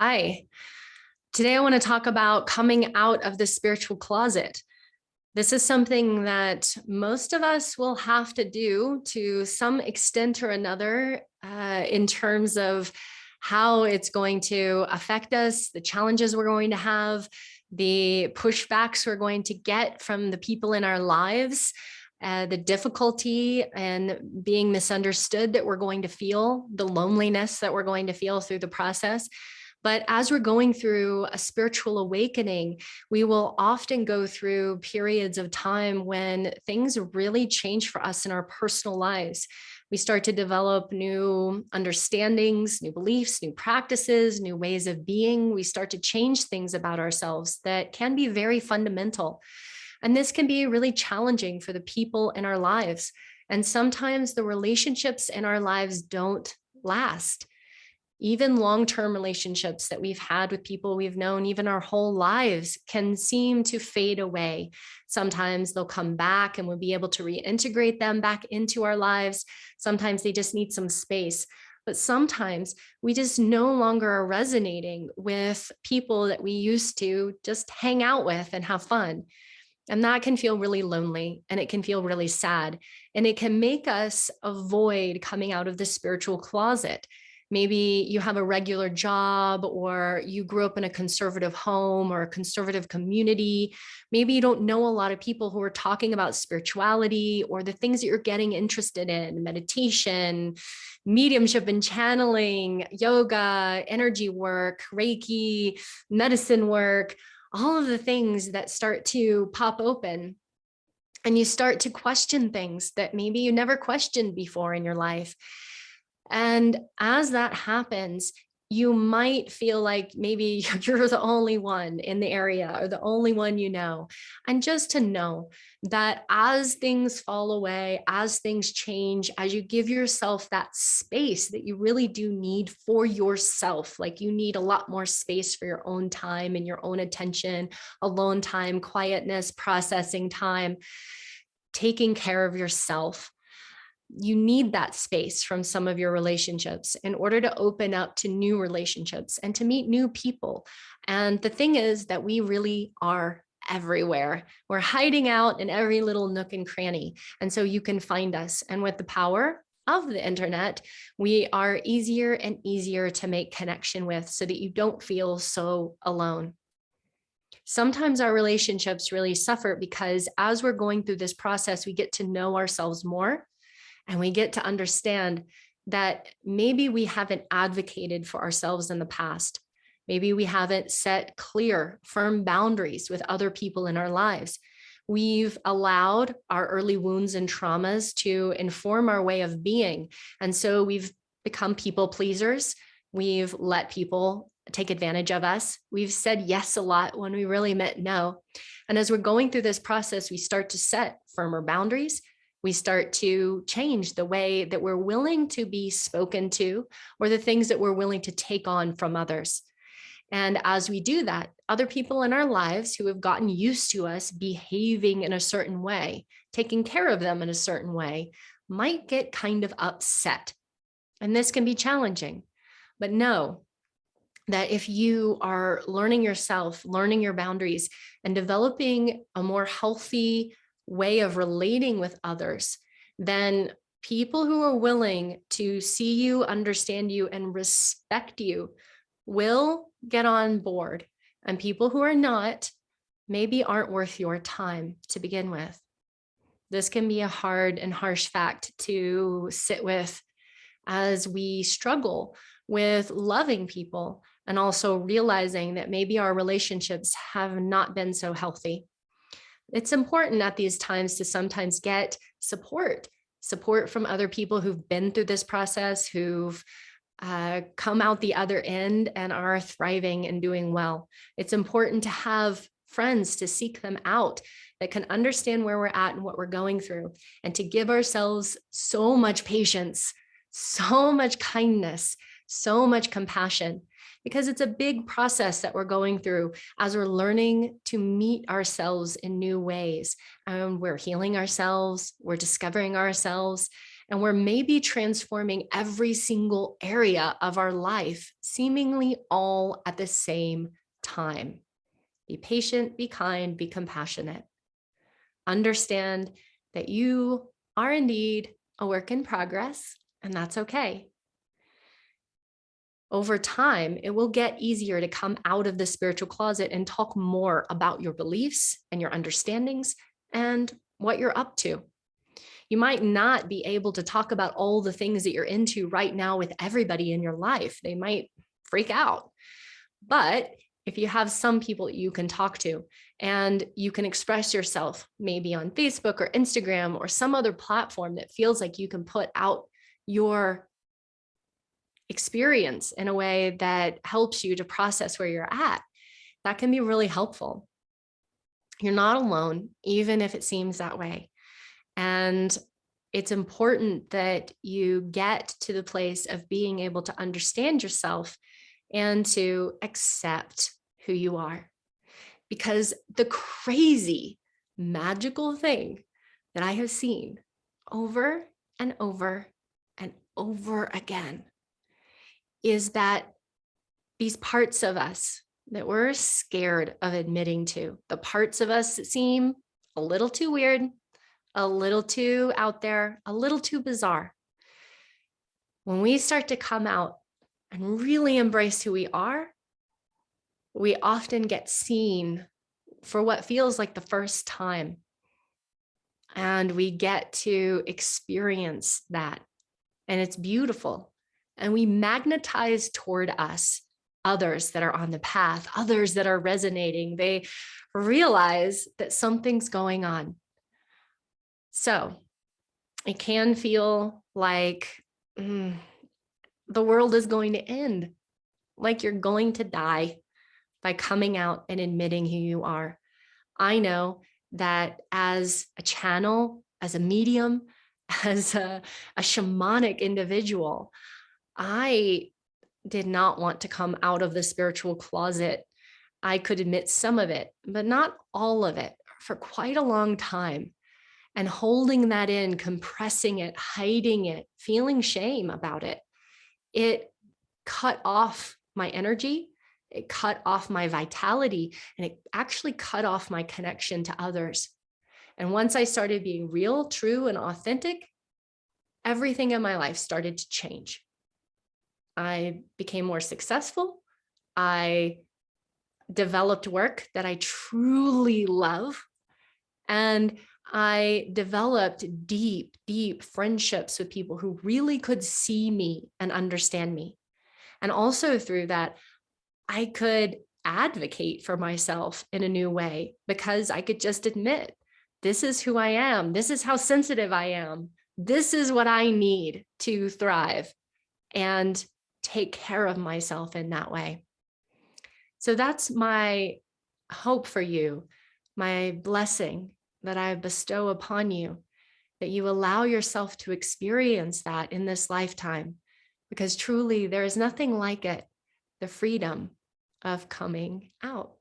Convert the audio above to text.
Hi. Today I want to talk about coming out of the spiritual closet. This is something that most of us will have to do to some extent or another in terms of how it's going to affect us, the challenges we're going to have, the pushbacks we're going to get from the people in our lives, the difficulty and being misunderstood that we're going to feel, the loneliness that we're going to feel through the process. But as we're going through a spiritual awakening, we will often go through periods of time when things really change for us in our personal lives. We start to develop new understandings, new beliefs, new practices, new ways of being. We start to change things about ourselves that can be very fundamental. And this can be really challenging for the people in our lives. And sometimes the relationships in our lives don't last. Even long-term relationships that we've had with people we've known even our whole lives can seem to fade away. Sometimes they'll come back and we'll be able to reintegrate them back into our lives. Sometimes they just need some space. But sometimes we just no longer are resonating with people that we used to just hang out with and have fun. And that can feel really lonely and it can feel really sad. And it can make us avoid coming out of the spiritual closet. Maybe you have a regular job or you grew up in a conservative home or a conservative community. Maybe you don't know a lot of people who are talking about spirituality or the things that you're getting interested in, meditation, mediumship and channeling, yoga, energy work, Reiki, medicine work, all of the things that start to pop open. And you start to question things that maybe you never questioned before in your life. And as that happens, you might feel like maybe you're the only one in the area or the only one you know. And just to know that as things fall away, as things change, as you give yourself that space that you really do need for yourself, like you need a lot more space for your own time and your own attention, alone time, quietness, processing time, taking care of yourself. You need that space from some of your relationships in order to open up to new relationships and to meet new people. And the thing is that we really are everywhere. We're hiding out in every little nook and cranny. And so you can find us. And with the power of the internet, we are easier and easier to make connection with so that you don't feel so alone. Sometimes our relationships really suffer because as we're going through this process, we get to know ourselves more. And we get to understand that maybe we haven't advocated for ourselves in the past. Maybe we haven't set clear, firm boundaries with other people in our lives. We've allowed our early wounds and traumas to inform our way of being. And so we've become people pleasers. We've let people take advantage of us. We've said yes a lot when we really meant no. And as we're going through this process, we start to set firmer boundaries. We start to change the way that we're willing to be spoken to or the things that we're willing to take on from others. And as we do that, other people in our lives who have gotten used to us behaving in a certain way, taking care of them in a certain way, might get kind of upset. And this can be challenging. But know that if you are learning yourself, learning your boundaries, and developing a more healthy way of relating with others, then people who are willing to see you, understand you, and respect you will get on board. And people who are not, maybe aren't worth your time to begin with. This can be a hard and harsh fact to sit with as we struggle with loving people and also realizing that maybe our relationships have not been so healthy. It's important at these times to sometimes get support from other people who've been through this process, who've come out the other end and are thriving and doing well. It's important to have friends, to seek them out that can understand where we're at and what we're going through, and to give ourselves so much patience, so much kindness, so much compassion, because it's a big process that we're going through as we're learning to meet ourselves in new ways. We're healing ourselves, we're discovering ourselves, And we're maybe transforming every single area of our life, seemingly all at the same time. Be patient, be kind, be compassionate. Understand that you are indeed a work in progress, and that's okay. Over time, it will get easier to come out of the spiritual closet and talk more about your beliefs and your understandings and what you're up to. You might not be able to talk about all the things that you're into right now with everybody in your life. They might freak out. But if you have some people that you can talk to and you can express yourself maybe on Facebook or Instagram or some other platform that feels like you can put out your experience in a way that helps you to process where you're at, that can be really helpful. You're not alone, even if it seems that way. And it's important that you get to the place of being able to understand yourself and to accept who you are. Because the crazy, magical thing that I have seen over and over and over again is that these parts of us that we're scared of admitting to, the parts of us that seem a little too weird, a little too out there, a little too bizarre, when we start to come out and really embrace who we are, we often get seen for what feels like the first time. And we get to experience that. And it's beautiful. And we magnetize toward us others that are on the path, others that are resonating. They realize that something's going on. So it can feel like the world is going to end, like you're going to die by coming out and admitting who you are. I know that as a channel, as a medium, as a shamanic individual, I did not want to come out of the spiritual closet. I could admit some of it, but not all of it for quite a long time. And holding that in, compressing it, hiding it, feeling shame about it, it cut off my energy, it cut off my vitality, and it actually cut off my connection to others. And once I started being real, true, and authentic, everything in my life started to change. I became more successful. I developed work that I truly love. And I developed deep, deep friendships with people who really could see me and understand me. And also through that, I could advocate for myself in a new way because I could just admit, this is who I am. This is how sensitive I am. This is what I need to thrive and take care of myself in that way. So that's my hope for you, my blessing that I bestow upon you, that you allow yourself to experience that in this lifetime, because truly there is nothing like it, the freedom of coming out.